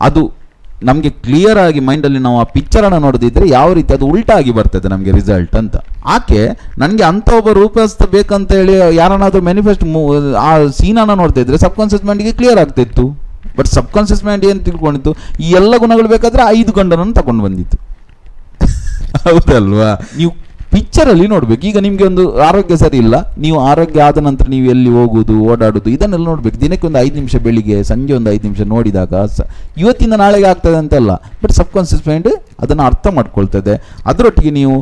ಅದು ನಮಗೆ ಕ್ಲಿಯರ್ ಆಗಿ ಮೈಂಡಲ್ಲಿ ನಾವು ಆ ಪಿಕ್ಚರನ್ನು ನೋಡದಿದ್ದರೆ ಯಾವ ರೀತಿ ಅದು ಉಲ್ಟಾ ಆಗಿ ಬರ್ತದೆ ನಮಗೆ ರಿಸಲ್ಟ್ ಅಂತ. ಆಕೆ ನನಗೆ ಅಂಥ ಒಬ್ಬ ರೂಪಸ್ಥ ಬೇಕಂತ ಹೇಳಿ ಯಾರನ್ನಾದರೂ ಮ್ಯಾನಿಫೆಸ್ಟ್ ಆ ಸೀನನ್ನು ನೋಡ್ತಾ ಇದ್ರೆ ಸಬ್ ಕಾನ್ಷಿಯಸ್ ಮೈಂಡಿಗೆ ಕ್ಲಿಯರ್ ಆಗ್ತಿತ್ತು. ಬಟ್ ಸಬ್ ಕಾನ್ಷಿಯಸ್ ಮೈಂಡ್ ಏನು ತಿಳ್ಕೊಂಡಿತ್ತು, ಈ ಎಲ್ಲ ಗುಣಗಳು ಬೇಕಾದರೆ 5 ಗಂಡನನ್ನು ತಗೊಂಡು ಬಂದಿತ್ತು. ಹೌದಲ್ವಾ? ನೀವು ಪಿಕ್ಚರಲ್ಲಿ ನೋಡ್ಬೇಕು. ಈಗ ನಿಮಗೆ ಒಂದು ಆರೋಗ್ಯ ಸರಿ ಇಲ್ಲ, ನೀವು ಆರೋಗ್ಯ ಆದ ನಂತರ ನೀವು ಎಲ್ಲಿ ಹೋಗುವುದು, ಓಡಾಡೋದು, ಇದನ್ನೆಲ್ಲ ನೋಡ್ಬೇಕು. ದಿನಕ್ಕೆ ಒಂದು 5 ನಿಮಿಷ ಬೆಳಿಗ್ಗೆ, ಸಂಜೆ ಒಂದು 5 ನಿಮಿಷ ನೋಡಿದಾಗ ಇವತ್ತಿಂದ ನಾಳೆಗೆ ಆಗ್ತದೆ ಅಂತೆಲ್ಲ. ಬಟ್ ಸಬ್ ಕಾನ್ಷಿಯಸ್ ಮೈಂಡ್ ಅದನ್ನು ಅರ್ಥ ಮಾಡ್ಕೊಳ್ತದೆ. ಅದರೊಟ್ಟಿಗೆ ನೀವು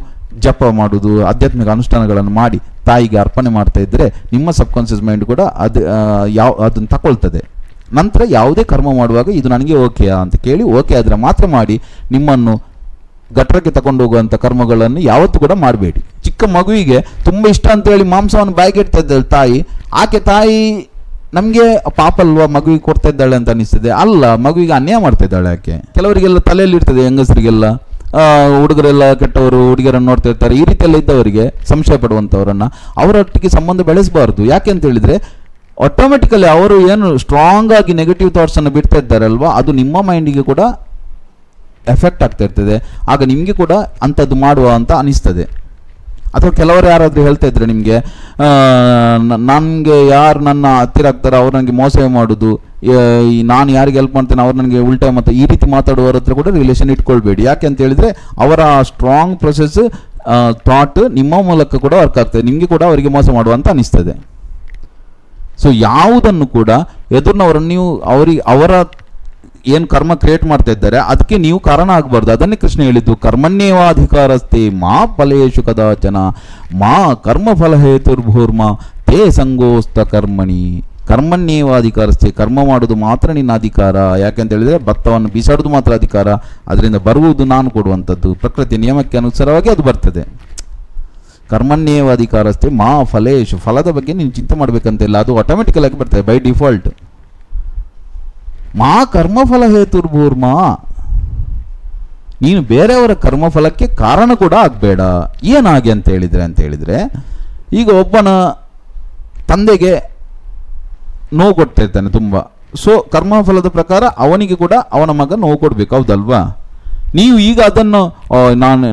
ಜಪ ಮಾಡೋದು, ಆಧ್ಯಾತ್ಮಿಕ ಅನುಷ್ಠಾನಗಳನ್ನು ಮಾಡಿ ತಾಯಿಗೆ ಅರ್ಪಣೆ ಮಾಡ್ತಾ ಇದ್ದರೆ ನಿಮ್ಮ ಸಬ್ ಕಾನ್ಷಿಯಸ್ ಮೈಂಡ್ ಕೂಡ ಅದನ್ನು ತಗೊಳ್ತದೆ. ನಂತರ ಯಾವುದೇ ಕರ್ಮ ಮಾಡುವಾಗ ಇದು ನನಗೆ ಓಕೆಯಾ ಅಂತ ಕೇಳಿ ಓಕೆ ಆದರೆ ಮಾತ್ರ ಮಾಡಿ. ನಿಮ್ಮನ್ನು ಗಟ್ರಕ್ಕೆ ತಗೊಂಡು ಹೋಗುವಂಥ ಕರ್ಮಗಳನ್ನು ಯಾವತ್ತೂ ಕೂಡ ಮಾಡಬೇಡಿ. ಚಿಕ್ಕ ಮಗುವಿಗೆ ತುಂಬ ಇಷ್ಟ ಅಂತೇಳಿ ಮಾಂಸವನ್ನು ಬಾಯಿಗೆ ಇಡ್ತಾ ಇದ್ದಾಳೆ ತಾಯಿ. ಆಕೆ ತಾಯಿ ನಮಗೆ ಪಾಪ ಅಲ್ವಾ ಮಗುವಿಗೆ ಕೊಡ್ತಾ ಇದ್ದಾಳೆ ಅಂತ ಅನಿಸ್ತದೆ. ಅಲ್ಲ, ಮಗುವಿಗೆ ಅನ್ಯಾಯ ಮಾಡ್ತಾ ಇದ್ದಾಳೆ ಆಕೆ. ಕೆಲವರಿಗೆಲ್ಲ ತಲೆಯಲ್ಲಿ ಇರ್ತದೆ, ಹೆಂಗಸರಿಗೆಲ್ಲ ಹುಡುಗರೆಲ್ಲ ಕೆಟ್ಟವರು, ಹುಡುಗಿಯರನ್ನು ನೋಡ್ತಾ ಇರ್ತಾರೆ. ಈ ರೀತಿಯೆಲ್ಲ ಇದ್ದವರಿಗೆ, ಸಂಶಯ ಪಡುವಂಥವರನ್ನು ಅವರೊಟ್ಟಿಗೆ ಸಂಬಂಧ ಬೆಳೆಸಬಾರ್ದು. ಯಾಕೆ ಅಂತ ಹೇಳಿದರೆ ಆಟೋಮೆಟಿಕಲಿ ಅವರು ಏನು ಸ್ಟ್ರಾಂಗ್ ಆಗಿ ನೆಗೆಟಿವ್ ಥಾಟ್ಸನ್ನು ಬಿಡ್ತಾ ಇದ್ದಾರಲ್ವಾ, ಅದು ನಿಮ್ಮ ಮೈಂಡಿಗೆ ಕೂಡ ಎಫೆಕ್ಟ್ ಆಗ್ತಾ ಇರ್ತದೆ. ಆಗ ನಿಮಗೆ ಕೂಡ ಅಂಥದ್ದು ಮಾಡುವ ಅಂತ ಅನಿಸ್ತದೆ. ಅಥವಾ ಕೆಲವರು ಯಾರಾದರೂ ಹೇಳ್ತಾ ಇದ್ರೆ ನಿಮಗೆ, ನನಗೆ ಯಾರು ನನ್ನ ಹತ್ತಿರ ಆಗ್ತಾರೆ ಅವ್ರು ನನಗೆ ಮೋಸ ಮಾಡೋದು, ನಾನು ಯಾರಿಗೆ ಹೆಲ್ಪ್ ಮಾಡ್ತೇನೆ ಅವ್ರು ನನಗೆ ಉಲ್ಟಾ ಮತ್ತು ಈ ರೀತಿ ಮಾತಾಡುವವರ ಹತ್ರ ಕೂಡ ರಿಲೇಷನ್ ಇಟ್ಕೊಳ್ಬೇಡಿ. ಯಾಕೆ ಅಂತ ಹೇಳಿದರೆ ಅವರ ಸ್ಟ್ರಾಂಗ್ ಪ್ರೊಸೆಸ್ ಥಾಟ್ ನಿಮ್ಮ ಮೂಲಕ ಕೂಡ ವರ್ಕ್ ಆಗ್ತದೆ, ನಿಮಗೆ ಕೂಡ ಅವರಿಗೆ ಮೋಸ ಮಾಡುವಂತ ಅನಿಸ್ತದೆ. ಸೊ ಯಾವುದನ್ನು ಕೂಡ ಎದುರಿನವರನ್ನು ನೀವು ಅವರ ಏನು ಕರ್ಮ ಕ್ರಿಯೇಟ್ ಮಾಡ್ತಾ ಇದ್ದಾರೆ ಅದಕ್ಕೆ ನೀವು ಕಾರಣ ಆಗಬಾರ್ದು. ಅದನ್ನೇ ಕೃಷ್ಣ ಹೇಳಿದ್ದು, ಕರ್ಮಣ್ಯೇವಾಧಿಕಾರಸ್ತೆ ಮಾ ಫಲೇಶು ಕದಾಚನ ಮಾ ಕರ್ಮಫಲ ಹೇತುರ್ಭೂರ್ಮ ತೇ ಸಂಗೋಸ್ತ ಕರ್ಮಣಿ. ಕರ್ಮಣ್ಯೇವಾಧಿಕಾರಸ್ತೆ, ಕರ್ಮ ಮಾಡೋದು ಮಾತ್ರ ನಿನ್ನ ಅಧಿಕಾರ. ಯಾಕೆಂತ ಹೇಳಿದರೆ ಭತ್ತವನ್ನು ಬೀಸಾಡೋದು ಮಾತ್ರ ಅಧಿಕಾರ, ಅದರಿಂದ ಬರುವುದು ನಾನು ಕೊಡುವಂಥದ್ದು. ಪ್ರಕೃತಿ ನಿಯಮಕ್ಕೆ ಅನುಸಾರವಾಗಿ ಅದು ಬರ್ತದೆ. ಕರ್ಮಣ್ಯೇವಾಧಿಕಾರಸ್ತೆ ಮಾ ಫಲೇಶು, ಫಲದ ಬಗ್ಗೆ ನೀನು ಚಿಂತೆ ಮಾಡಬೇಕಂತಿಲ್ಲ, ಅದು ಆಟೋಮೆಟಿಕಲ್ ಆಗಿ ಬರ್ತದೆ ಬೈ ಡಿಫಾಲ್ಟ್. ಮಾ ಕರ್ಮಫಲ ಹೇತುರ್ಭೂರ್ಮ, ನೀನು ಬೇರೆಯವರ ಕರ್ಮಫಲಕ್ಕೆ ಕಾರಣ ಕೂಡ ಆಗಬೇಡ. ಏನಾಗಿ ಅಂತ ಹೇಳಿದರೆ ಈಗ ಒಬ್ಬನ ತಂದೆಗೆ ನೋವು ಕೊಡ್ತಾ ಇರ್ತಾನೆ ತುಂಬ. ಸೊ ಕರ್ಮಫಲದ ಪ್ರಕಾರ ಅವನಿಗೆ ಕೂಡ ಅವನ ಮಗ ನೋವು ಕೊಡಬೇಕು, ಹೌದಲ್ವಾ? ನೀವು ಈಗ ಅದನ್ನು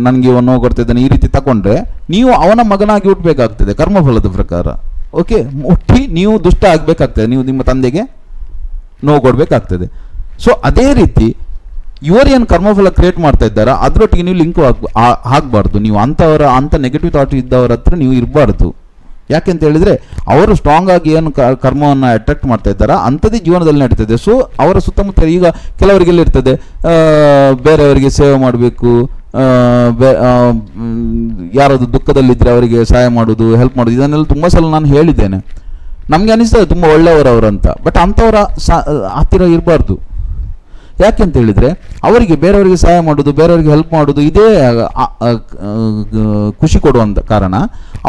ನನಗೆ ನೋವು ಕೊಡ್ತಾ ಇದ್ದಾನೆ ಈ ರೀತಿ ತಗೊಂಡ್ರೆ ನೀವು ಅವನ ಮಗನಾಗಿ ಹುಟ್ಟಬೇಕಾಗ್ತದೆ ಕರ್ಮಫಲದ ಪ್ರಕಾರ. ಓಕೆ, ಹುಟ್ಟಿ ನೀವು ದುಷ್ಟ ಆಗಬೇಕಾಗ್ತದೆ, ನೀವು ನಿಮ್ಮ ತಂದೆಗೆ ನೋವು ಕೊಡಬೇಕಾಗ್ತದೆ. ಸೊ ಅದೇ ರೀತಿ ಇವರು ಏನು ಕರ್ಮಫಲ ಕ್ರಿಯೇಟ್ ಮಾಡ್ತಾ ಇದ್ದಾರಾ ಅದರೊಟ್ಟಿಗೆ ನೀವು ಲಿಂಕ್ ಆಗಬಾರ್ದು. ನೀವು ಅಂಥ ನೆಗೆಟಿವ್ ಥಾಟ್ ಇದ್ದವರ ಹತ್ರ ನೀವು ಇರಬಾರ್ದು. ಯಾಕೆಂತ ಹೇಳಿದರೆ ಅವರು ಸ್ಟ್ರಾಂಗ್ ಆಗಿ ಏನು ಕರ್ಮವನ್ನು ಅಟ್ರಾಕ್ಟ್ ಮಾಡ್ತಾ ಇದ್ದಾರಾ ಅಂಥದ್ದೇ ಜೀವನದಲ್ಲಿ ನಡೀತದೆ. ಸೊ ಅವರ ಸುತ್ತಮುತ್ತ ಈಗ ಕೆಲವರಿಗೆಲ್ಲ ಇರ್ತದೆ ಬೇರೆಯವರಿಗೆ ಸೇವೆ ಮಾಡಬೇಕು, ಯಾರಾದರೂ ದುಃಖದಲ್ಲಿದ್ದರೆ ಅವರಿಗೆ ಸಹಾಯ ಮಾಡೋದು, ಹೆಲ್ಪ್ ಮಾಡೋದು, ಇದನ್ನೆಲ್ಲ ತುಂಬ ಸಲ ನಾನು ಹೇಳಿದ್ದೇನೆ. ನಮಗೆ ಅನಿಸ್ತದೆ ತುಂಬ ಒಳ್ಳೆಯವರವರಂತ. ಬಟ್ ಅಂಥವರ ಹತ್ತಿರ ಇರಬಾರ್ದು. ಯಾಕೆಂತ ಹೇಳಿದರೆ ಅವರಿಗೆ ಬೇರೆಯವರಿಗೆ ಸಹಾಯ ಮಾಡೋದು, ಬೇರೆಯವರಿಗೆ ಹೆಲ್ಪ್ ಮಾಡೋದು ಇದೇ ಖುಷಿ ಕೊಡುವಂಥ ಕಾರಣ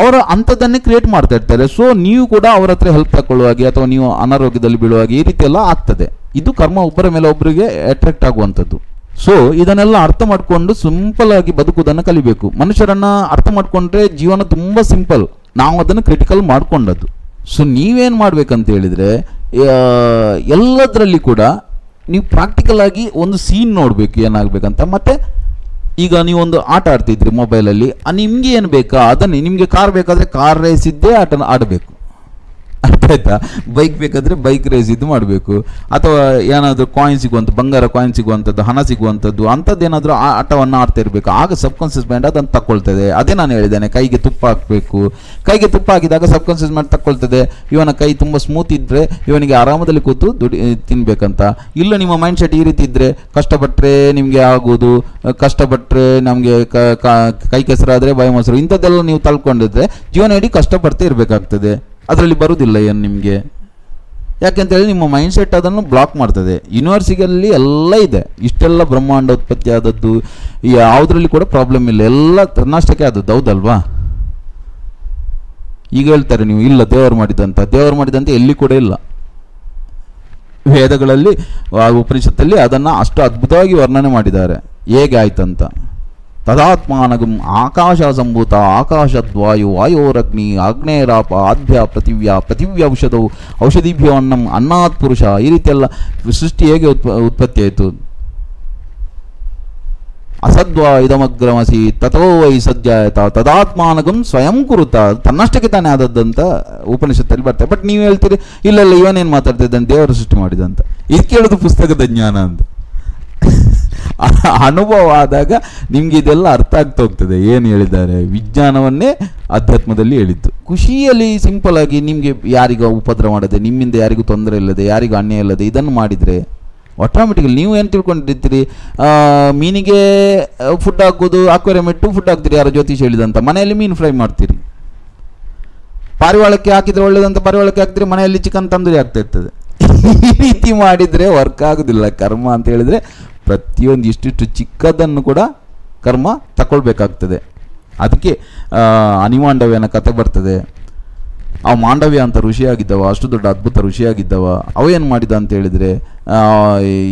ಅವರು ಅಂಥದ್ದನ್ನೇ ಕ್ರಿಯೇಟ್ ಮಾಡ್ತಾ ಇರ್ತಾರೆ. ಸೊ ನೀವು ಕೂಡ ಅವರ ಹತ್ರ ಹೆಲ್ಪ್ ತಗೊಳ್ಳುವಾಗೆ ಅಥವಾ ನೀವು ಅನಾರೋಗ್ಯದಲ್ಲಿ ಬೀಳುವಾಗೆ ಈ ರೀತಿ ಎಲ್ಲ ಆಗ್ತದೆ. ಇದು ಕರ್ಮ ಒಬ್ಬರ ಮೇಲೆ ಒಬ್ಬರಿಗೆ ಅಟ್ರಾಕ್ಟ್ ಆಗುವಂಥದ್ದು. ಸೊ ಇದನ್ನೆಲ್ಲ ಅರ್ಥ ಮಾಡಿಕೊಂಡು ಸಿಂಪಲ್ ಆಗಿ ಬದುಕುವುದನ್ನು ಕಲಿಬೇಕು. ಮನುಷ್ಯರನ್ನು ಅರ್ಥ ಮಾಡಿಕೊಂಡ್ರೆ ಜೀವನ ತುಂಬ ಸಿಂಪಲ್, ನಾವು ಅದನ್ನು ಕ್ರಿಟಿಕಲ್ ಮಾಡಿಕೊಂಡದ್ದು. ಸೊ ನೀವೇನು ಮಾಡಬೇಕಂತ ಹೇಳಿದರೆ ಎಲ್ಲದರಲ್ಲಿ ಕೂಡ ನೀವು ಪ್ರಾಕ್ಟಿಕಲ್ ಆಗಿ ಒಂದು ಸೀನ್ ನೋಡಬೇಕು ಏನಾಗಬೇಕಂತ. ಮತ್ತು ಈಗ ನೀವೊಂದು ಆಟ ಆಡ್ತಿದ್ರಿ ಮೊಬೈಲಲ್ಲಿ, ನಿಮಗೆ ಏನು ಬೇಕಾ ಅದನ್ನೇ, ನಿಮಗೆ ಕಾರ್ ಬೇಕಾದರೆ ಕಾರ್ ರೇಸ್ ಇದ್ದೇ ಆಟ ಆಡಬೇಕು, ಅರ್ಥ ಆಯ್ತಾ? ಬೈಕ್ ಬೇಕಾದರೆ ಬೈಕ್ ರೇಸ್ ಇದು ಮಾಡಬೇಕು. ಅಥವಾ ಏನಾದರೂ ಕಾಯಿನ್ ಸಿಗುವಂಥ, ಬಂಗಾರ ಕಾಯಿನ್ ಸಿಗುವಂಥದ್ದು, ಹಣ ಸಿಗುವಂಥದ್ದು ಅಂಥದ್ದೇನಾದರೂ ಆಟವನ್ನು ಆಡ್ತಾ ಇರಬೇಕು. ಆಗ ಸಬ್ ಕಾನ್ಷಿಯಸ್ ಮೈಂಡ್ ಅದನ್ನು ತಗೊಳ್ತದೆ. ಅದೇ ನಾನು ಹೇಳಿದ್ದೇನೆ, ಕೈಗೆ ತುಪ್ಪ ಹಾಕಬೇಕು. ಕೈಗೆ ತುಪ್ಪ ಹಾಕಿದಾಗ ಸಬ್ ಕಾನ್ಷಿಯಸ್ ಮೈಂಡ್ ತಗೊಳ್ತದೆ. ಇವನ ಕೈ ತುಂಬ ಸ್ಮೂತ್ ಇದ್ದರೆ ಇವನಿಗೆ ಆರಾಮದಲ್ಲಿ ಕೂತು ತಿನ್ನಬೇಕಂತ. ಇಲ್ಲ ನಿಮ್ಮ ಮೈಂಡ್ ಸೆಟ್ ಈ ರೀತಿ ಇದ್ದರೆ ಕಷ್ಟಪಟ್ಟರೆ ನಿಮಗೆ ಆಗೋದು, ಕಷ್ಟಪಟ್ಟರೆ ನಮಗೆ ಕೈ ಕೆಸರಾದರೆ ಬಾಯಿ ಮೊಸರು, ಇಂಥದ್ದೆಲ್ಲ ನೀವು ತಳ್ಕೊಂಡಿದ್ರೆ ಜೀವನ ಇಡೀ ಕಷ್ಟಪಡ್ತಾ ಇರಬೇಕಾಗ್ತದೆ. ಅದರಲ್ಲಿ ಬರುವುದಿಲ್ಲ ಏನು ನಿಮಗೆ. ಯಾಕೆಂತೇಳಿ ನಿಮ್ಮ ಮೈಂಡ್ ಸೆಟ್ ಅದನ್ನು ಬ್ಲಾಕ್ ಮಾಡ್ತದೆ. ಯೂನಿವರ್ಸಿಟಿಯಲ್ಲಿ ಎಲ್ಲ ಇದೆ, ಇಷ್ಟೆಲ್ಲ ಬ್ರಹ್ಮಾಂಡ ಉತ್ಪತ್ತಿ ಆದದ್ದು, ಯಾವುದರಲ್ಲಿ ಕೂಡ ಪ್ರಾಬ್ಲಮ್ ಇಲ್ಲ, ಎಲ್ಲ ತನ್ನಷ್ಟಕ್ಕೆ ಆದದ್ದು, ಹೌದಲ್ವಾ? ಈಗ ಹೇಳ್ತಾರೆ ನೀವು ಇಲ್ಲ ದೇವರು ಮಾಡಿದಂತ ಎಲ್ಲಿ ಕೂಡ ಇಲ್ಲ. ವೇದಗಳಲ್ಲಿ ಉಪನಿಷತ್ತಲ್ಲಿ ಅದನ್ನು ಅಷ್ಟು ಅದ್ಭುತವಾಗಿ ವರ್ಣನೆ ಮಾಡಿದ್ದಾರೆ ಹೇಗೆ ಆಯ್ತಂತ. ತದಾತ್ಮಾನಗಂ ಆಕಾಶ ಸಂಭೂತ ಆಕಾಶದ್ವಾಯು ವಾಯೋರಗ್ನಿ ಆಗ್ನೇಯರಾಪ ಆದ್ಯ ಪೃಥಿವ್ಯ ಔಷಧಿಭ್ಯೋ ಅನ್ನಂ ಅನ್ನಾತ್ ಪುರುಷ, ಈ ರೀತಿಯೆಲ್ಲ ಸೃಷ್ಟಿ ಹೇಗೆ ಉತ್ಪತ್ತಿ ಆಯಿತು. ಅಸದ್ವಾ ಇದಮಗ್ರಮಸಿ ತಥೋ ವೈ ಸಜ್ಜಾಯತ ತದಾತ್ಮಾನಗಂ ಸ್ವಯಂ ಕುರುತ, ತನ್ನಷ್ಟಕ್ಕೆ ತಾನೇ ಆದದ್ದಂತ ಉಪನಿಷತ್ತಲ್ಲಿ ಬರ್ತದೆ. ಬಟ್ ನೀವು ಹೇಳ್ತೀರಿ ಇಲ್ಲ ಇವನೇನು ಮಾತಾಡ್ತಿದ್ದಾನೆ, ದೇವರು ಸೃಷ್ಟಿ ಮಾಡಿದಂತ. ಇದು ಕೇಳೋದು ಪುಸ್ತಕದ ಜ್ಞಾನ ಅಂತ. ಅನುಭವ ಆದಾಗ ನಿಮ್ಗೆ ಇದೆಲ್ಲ ಅರ್ಥ ಆಗ್ತಾ ಹೋಗ್ತದೆ. ಏನು ಹೇಳಿದ್ದಾರೆ, ವಿಜ್ಞಾನವನ್ನೇ ಅಧ್ಯಾತ್ಮದಲ್ಲಿ ಹೇಳಿದ್ದು. ಖುಷಿಯಲ್ಲಿ ಸಿಂಪಲ್ ಆಗಿ ನಿಮಗೆ ಯಾರಿಗೂ ಉಪದ್ರ ಮಾಡದೆ, ನಿಮ್ಮಿಂದ ಯಾರಿಗೂ ತೊಂದರೆ ಇಲ್ಲದೆ, ಯಾರಿಗೂ ಅನ್ಯಾಯ ಇಲ್ಲದೆ ಇದನ್ನು ಮಾಡಿದರೆ ಆಟೋಮೆಟಿಕಲಿ ನೀವು ಏನು ತಿಳ್ಕೊಂಡಿರ್ತೀರಿ, ಮೀನಿಗೆ ಫುಡ್ ಹಾಕೋದು, ಅಕ್ವೇರಿಯಂ ಇಟ್ಟು ಫುಡ್ ಹಾಕ್ತೀರಿ, ಯಾರೋ ಜ್ಯೋತಿಷ್ ಹೇಳಿದಂತ. ಮನೆಯಲ್ಲಿ ಮೀನು ಫ್ರೈ ಮಾಡ್ತೀರಿ. ಪಾರಿವಾಳಕ್ಕೆ ಹಾಕಿದ್ರೆ ಒಳ್ಳೇದಂತ ಪಾರಿವಾಳಕ್ಕೆ ಹಾಕ್ತೀರಿ, ಮನೆಯಲ್ಲಿ ಚಿಕನ್ ತಂದೂರಿ ಆಗ್ತಾ ಇರ್ತದೆ. ಈ ರೀತಿ ಮಾಡಿದರೆ ವರ್ಕ್ ಆಗೋದಿಲ್ಲ. ಕರ್ಮ ಅಂತ ಹೇಳಿದರೆ ಪ್ರತಿಯೊಂದು ಇಷ್ಟಿಷ್ಟು ಚಿಕ್ಕದನ್ನು ಕೂಡ ಕರ್ಮ ತಗೊಳ್ಬೇಕಾಗ್ತದೆ. ಅದಕ್ಕೆ ಅನಿಮಾಂಡವ್ಯನ ಕತೆ ಬರ್ತದೆ. ಆ ಮಾಂಡವ್ಯ ಅಂತ ಋಷಿಯಾಗಿದ್ದವ, ಅಷ್ಟು ದೊಡ್ಡ ಅದ್ಭುತ ಋಷಿಯಾಗಿದ್ದವ, ಅವೇನು ಮಾಡಿದ ಅಂತ ಹೇಳಿದರೆ,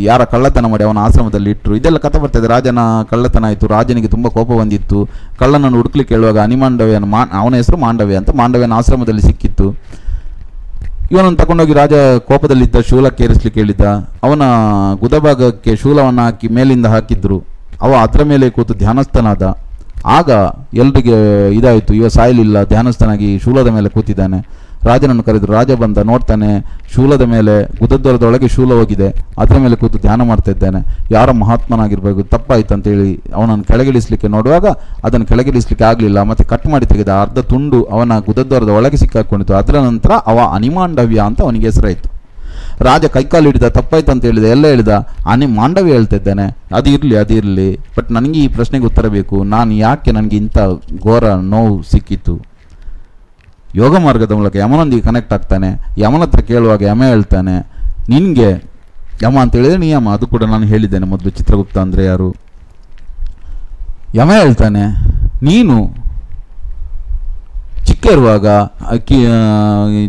ಯಾರ ಕಳ್ಳತನ ಮಾಡಿ ಅವನ ಆಶ್ರಮದಲ್ಲಿ ಇಟ್ಟರು. ಇದೆಲ್ಲ ಕತೆ ಬರ್ತದೆ. ರಾಜನ ಕಳ್ಳತನ ಆಯಿತು, ರಾಜನಿಗೆ ತುಂಬ ಕೋಪ ಬಂದಿತ್ತು. ಕಳ್ಳನನ್ನು ಹುಡುಕ್ಲಿಕ್ಕೆ ಹೇಳುವಾಗ ಅನಿಮಾಂಡವ್ಯನ ಅವನ ಹೆಸರು ಮಾಂಡವ್ಯ ಅಂತ, ಮಾಂಡವ್ಯನ ಆಶ್ರಮದಲ್ಲಿ ಸಿಕ್ಕಿತ್ತು. ಇವನನ್ನು ತಗೊಂಡೋಗಿ ರಾಜ ಕೋಪದಲ್ಲಿದ್ದ, ಶೂಲಕ್ಕೆ ಏರಿಸ್ಲಿಕ್ಕೆ ಹೇಳಿದ್ದ. ಅವನ ಗುದಭಾಗಕ್ಕೆ ಶೂಲವನ್ನು ಹಾಕಿ ಮೇಲಿಂದ ಹಾಕಿದ್ರು. ಅವ ಅದರ ಮೇಲೆ ಕೂತು ಧ್ಯಾನಸ್ಥನಾದ. ಆಗ ಎಲ್ರಿಗೆ ಇದಾಯಿತು, ಇವ ಸಾಯಲಿಲ್ಲ, ಧ್ಯಾನಸ್ಥನಾಗಿ ಶೂಲದ ಮೇಲೆ ಕೂತಿದ್ದಾನೆ. ರಾಜನನ್ನು ಕರೆದ್ರು. ರಾಜ ಬಂದ, ನೋಡ್ತಾನೆ ಶೂಲದ ಮೇಲೆ ಗುದದ್ವಾರದೊಳಗೆ ಶೂಲ ಹೋಗಿದೆ, ಅದರ ಮೇಲೆ ಕೂತು ಧ್ಯಾನ ಮಾಡ್ತಾ ಇದ್ದಾನೆ. ಯಾರ ಮಹಾತ್ಮನಾಗಿರ್ಬೇಕು, ತಪ್ಪಾಯ್ತು ಅಂತೇಳಿ ಅವನನ್ನು ಕೆಳಗಿಳಿಸ್ಲಿಕ್ಕೆ ನೋಡುವಾಗ ಅದನ್ನು ಕೆಳಗಿಳಿಸ್ಲಿಕ್ಕೆ ಆಗಲಿಲ್ಲ. ಮತ್ತೆ ಕಟ್ ಮಾಡಿ ತೆಗೆದ. ಅರ್ಧ ತುಂಡು ಅವನ ಗುದದ್ವಾರದ ಒಳಗೆ ಸಿಕ್ಕಾಕೊಂಡಿತ್ತು. ಅದರ ನಂತರ ಅವ ಅನಿಮಾಂಡವ್ಯ ಅಂತ ಅವನಿಗೆ ಹೆಸರಾಯಿತು. ರಾಜ ಕೈಕಾಲು ಹಿಡಿದ, ತಪ್ಪಾಯ್ತು ಅಂತ ಹೇಳಿದ, ಎಲ್ಲ ಹೇಳಿದ. ಮಾಂಡವ್ಯ ಹೇಳ್ತಾ ಇದ್ದಾನೆ, ಅದಿರಲಿ, ಬಟ್ ನನಗೆ ಈ ಪ್ರಶ್ನೆಗೆ ಉತ್ತರ ಬೇಕು. ನಾನು ಯಾಕೆ ನನಗೆ ಇಂಥ ಘೋರ ನೋವು ಸಿಕ್ಕಿತ್ತು? ಯೋಗ ಮಾರ್ಗದ ಮೂಲಕ ಯಮನೊಂದಿಗೆ ಕನೆಕ್ಟ್ ಆಗ್ತಾನೆ. ಯಮನ ಹತ್ರ ಕೇಳುವಾಗ ಯಮ ಹೇಳ್ತಾನೆ, ನಿನಗೆ ಯಮ ಅಂತ ಹೇಳಿದರೆ ನಿಯಮ, ಅದು ಕೂಡ ನಾನು ಹೇಳಿದ್ದೇನೆ ಮೊದಲು. ಚಿತ್ರಗುಪ್ತ ಅಂದರೆ ಯಾರು? ಯಮ ಹೇಳ್ತಾನೆ, ನೀನು ಚಿಕ್ಕ ಇರುವಾಗ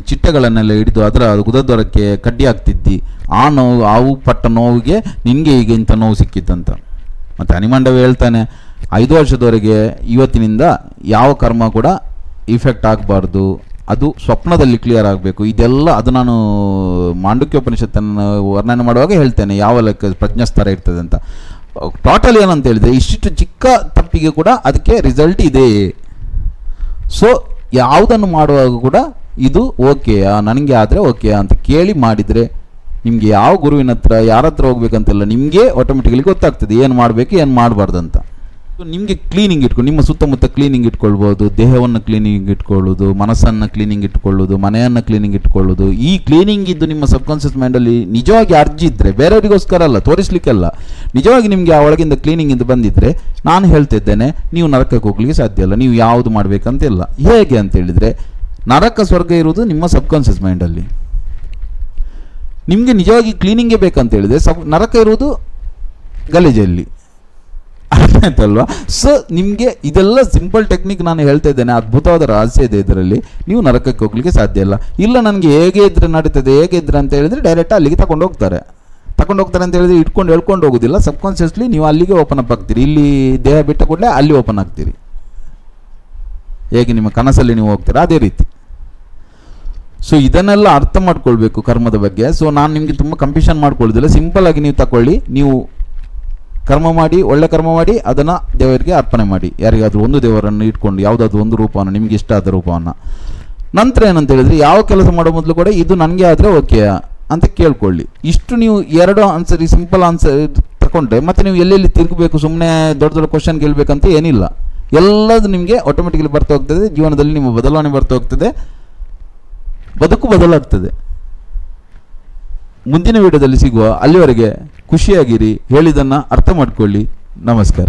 ಚಿಟ್ಟೆಗಳನ್ನೆಲ್ಲ ಹಿಡಿದು ಅದರ ಗುದದ್ವಾರಕ್ಕೆ ಕಡ್ಡಿ ಹಾಕ್ತಿದ್ದಿ. ಆ ನೋವು, ಅವು ಪಟ್ಟ ನೋವಿಗೆ ನಿನಗೆ ಈಗ ಇಂಥ ನೋವು ಸಿಕ್ಕಿತ್ತಂತ. ಮತ್ತು ಅನಿಮಾಂಡವ್ಯ ಹೇಳ್ತಾನೆ, 5 ವರ್ಷದವರೆಗೆ ಇವತ್ತಿನಿಂದ ಯಾವ ಕರ್ಮ ಕೂಡ ಇಫೆಕ್ಟ್ ಆಗಬಾರ್ದು, ಅದು ಸ್ವಪ್ನದಲ್ಲಿ ಕ್ಲಿಯರ್ ಆಗಬೇಕು. ಇದೆಲ್ಲ ಅದು ನಾನು ಮಾಂಡುಕ್ಯೋಪನಿಷತ್ತನ್ನು ವರ್ಣನೆ ಮಾಡುವಾಗ ಹೇಳ್ತೇನೆ ಯಾವ ಲೆಕ್ಕ ಪ್ರಜ್ಞಾಸ್ತರ ಇರ್ತದೆ ಅಂತ. ಟೋಟಲ್ ಏನಂತ ಹೇಳಿದರೆ, ಇಷ್ಟಿಷ್ಟು ಚಿಕ್ಕ ತಪ್ಪಿಗೆ ಕೂಡ ಅದಕ್ಕೆ ರಿಸಲ್ಟ್ ಇದೆ. ಸೊ ಯಾವುದನ್ನು ಮಾಡುವಾಗ ಕೂಡ ಇದು ಓಕೆಯಾ, ನನಗೆ ಆದರೆ ಓಕೆಯಾ ಅಂತ ಕೇಳಿ ಮಾಡಿದರೆ ನಿಮಗೆ ಯಾವ ಗುರುವಿನ ಹತ್ರ ಯಾರ ಹತ್ರ ಹೋಗ್ಬೇಕಂತೆಲ್ಲ ನಿಮಗೆ ಆಟೋಮೆಟಿಕಲಿ ಗೊತ್ತಾಗ್ತದೆ ಏನು ಮಾಡಬೇಕು ಏನು ಮಾಡಬಾರ್ದು ಅಂತ. ನಿಮಗೆ ಕ್ಲೀನಿಂಗ್ ಇಟ್ಕೊಂಡು ನಿಮ್ಮ ಸುತ್ತಮುತ್ತ ಕ್ಲೀನಿಂಗ್ ಇಟ್ಕೊಳ್ಬೋದು, ದೇಹವನ್ನು ಕ್ಲೀನಿಂಗ್ ಇಟ್ಕೊಳ್ಳೋದು, ಮನಸ್ಸನ್ನು ಕ್ಲೀನಿಂಗ್ ಇಟ್ಕೊಳ್ಳೋದು, ಮನೆಯನ್ನು ಕ್ಲೀನಿಂಗ್ ಇಟ್ಕೊಳ್ಳೋದು. ಈ ಕ್ಲೀನಿಂಗ್ ಇದ್ದು ನಿಮ್ಮ ಸಬ್ಕಾನ್ಷಿಯಸ್ ಮೈಂಡಲ್ಲಿ ನಿಜವಾಗಿ ಅರ್ಜಿ ಇದ್ದರೆ, ಬೇರೆಯವರಿಗೋಸ್ಕರ ಅಲ್ಲ, ತೋರಿಸ್ಲಿಕ್ಕೆಲ್ಲ, ನಿಜವಾಗಿ ನಿಮಗೆ ಆ ಒಳಗಿಂದ ಕ್ಲೀನಿಂಗ್ ಇಂದ ಬಂದಿದ್ದರೆ, ನಾನು ಹೇಳ್ತಿದ್ದೇನೆ ನೀವು ನರಕಕ್ಕೆ ಹೋಗ್ಲಿಕ್ಕೆ ಸಾಧ್ಯ ಇಲ್ಲ. ನೀವು ಯಾವುದು ಮಾಡಬೇಕಂತಿಲ್ಲ. ಹೇಗೆ ಅಂತ ಹೇಳಿದರೆ, ನರಕ ಸ್ವರ್ಗ ಇರುವುದು ನಿಮ್ಮ ಸಬ್ಕಾನ್ಷಿಯಸ್ ಮೈಂಡಲ್ಲಿ. ನಿಮಗೆ ನಿಜವಾಗಿ ಕ್ಲೀನಿಂಗೇ ಬೇಕಂತ ಹೇಳಿದರೆ ನರಕ ಇರುವುದು ಗಲೀಜಲ್ಲಿ, ಆಯ್ತಲ್ವಾ? ಸೊ ನಿಮಗೆ ಇದೆಲ್ಲ ಸಿಂಪಲ್ ಟೆಕ್ನಿಕ್ ನಾನು ಹೇಳ್ತಾ ಇದ್ದೇನೆ. ಅದ್ಭುತವಾದ ರಹಸ್ಯ ಇದೆ ಇದರಲ್ಲಿ. ನೀವು ನರಕಕ್ಕೆ ಹೋಗ್ಲಿಕ್ಕೆ ಸಾಧ್ಯ ಇಲ್ಲ. ಇಲ್ಲ ನನಗೆ ಹೇಗೆ ಇದ್ರೆ ನಡೀತದೆ, ಹೇಗೆ ಇದ್ರೆ ಅಂತ ಹೇಳಿದರೆ ಡೈರೆಕ್ಟ್ ಅಲ್ಲಿಗೆ ತಗೊಂಡು ಹೋಗ್ತಾರೆ ಅಂತ ಹೇಳಿದ್ರೆ ಇಟ್ಕೊಂಡು ಹೇಳ್ಕೊಂಡು ಹೋಗೋದಿಲ್ಲ. ಸಬ್ಕಾನ್ಷಿಯಸ್ಲಿ ನೀವು ಅಲ್ಲಿಗೆ ಓಪನ್ ಅಪ್ ಆಗ್ತೀರಿ. ಇಲ್ಲಿ ದೇಹ ಬಿಟ್ಟ ಕೂಡಲೇ ಅಲ್ಲಿ ಓಪನ್ ಆಗ್ತೀರಿ. ಹೇಗೆ ನಿಮ್ಮ ಕನಸಲ್ಲಿ ನೀವು ಹೋಗ್ತೀರಾ ಅದೇ ರೀತಿ. ಸೊ ಇದನ್ನೆಲ್ಲ ಅರ್ಥ ಮಾಡ್ಕೊಳ್ಬೇಕು ಕರ್ಮದ ಬಗ್ಗೆ. ಸೊ ನಾನು ನಿಮಗೆ ತುಂಬ ಕನ್ಫ್ಯೂಷನ್ ಮಾಡ್ಕೊಳ್ಳೋದಿಲ್ಲ. ಸಿಂಪಲ್ ಆಗಿ ನೀವು ತಗೊಳ್ಳಿ. ನೀವು ಕರ್ಮ ಮಾಡಿ, ಒಳ್ಳೆ ಕರ್ಮ ಮಾಡಿ, ಅದನ್ನು ದೇವರಿಗೆ ಅರ್ಪಣೆ ಮಾಡಿ. ಯಾರಿಗಾದರೂ ಒಂದು ದೇವರನ್ನು ಇಟ್ಕೊಂಡು ಯಾವುದಾದ್ರೂ ಒಂದು ರೂಪವನ್ನು, ನಿಮಗೆ ಇಷ್ಟ ಆದ ರೂಪವನ್ನು. ನಂತರ ಏನಂತ ಹೇಳಿದರೆ, ಯಾವ ಕೆಲಸ ಮಾಡೋ ಮೊದಲು ಕೂಡ ಇದು ನನಗೆ ಆದರೆ ಓಕೆ ಅಂತ ಕೇಳ್ಕೊಳ್ಳಿ. ಇಷ್ಟು ನೀವು 2 ಆನ್ಸರ್, ಸಿಂಪಲ್ ಆನ್ಸರ್ ತಗೊಂಡ್ರೆ ಮತ್ತೆ ನೀವು ಎಲ್ಲೆಲ್ಲಿ ತಿರುಗಬೇಕು, ಸುಮ್ಮನೆ ದೊಡ್ಡ ದೊಡ್ಡ ಕ್ವಶನ್ ಕೇಳಬೇಕಂತ ಏನಿಲ್ಲ. ಎಲ್ಲದು ನಿಮಗೆ ಆಟೋಮೆಟಿಕಲಿ ಬರ್ತಾ ಹೋಗ್ತದೆ. ಜೀವನದಲ್ಲಿ ನಿಮ್ಮ ಬದಲಾವಣೆ ಬರ್ತಾ ಹೋಗ್ತದೆ, ಬದುಕು ಬದಲಾಗ್ತದೆ. ಮುಂದಿನ ವಿಡಿಯೋದಲ್ಲಿ ಸಿಗುವ. ಅಲ್ಲಿವರೆಗೆ ಖುಷಿಯಾಗಿರಿ, ಹೇಳಿದ್ದನ್ನು ಅರ್ಥ ಮಾಡ್ಕೊಳ್ಳಿ. ನಮಸ್ಕಾರ.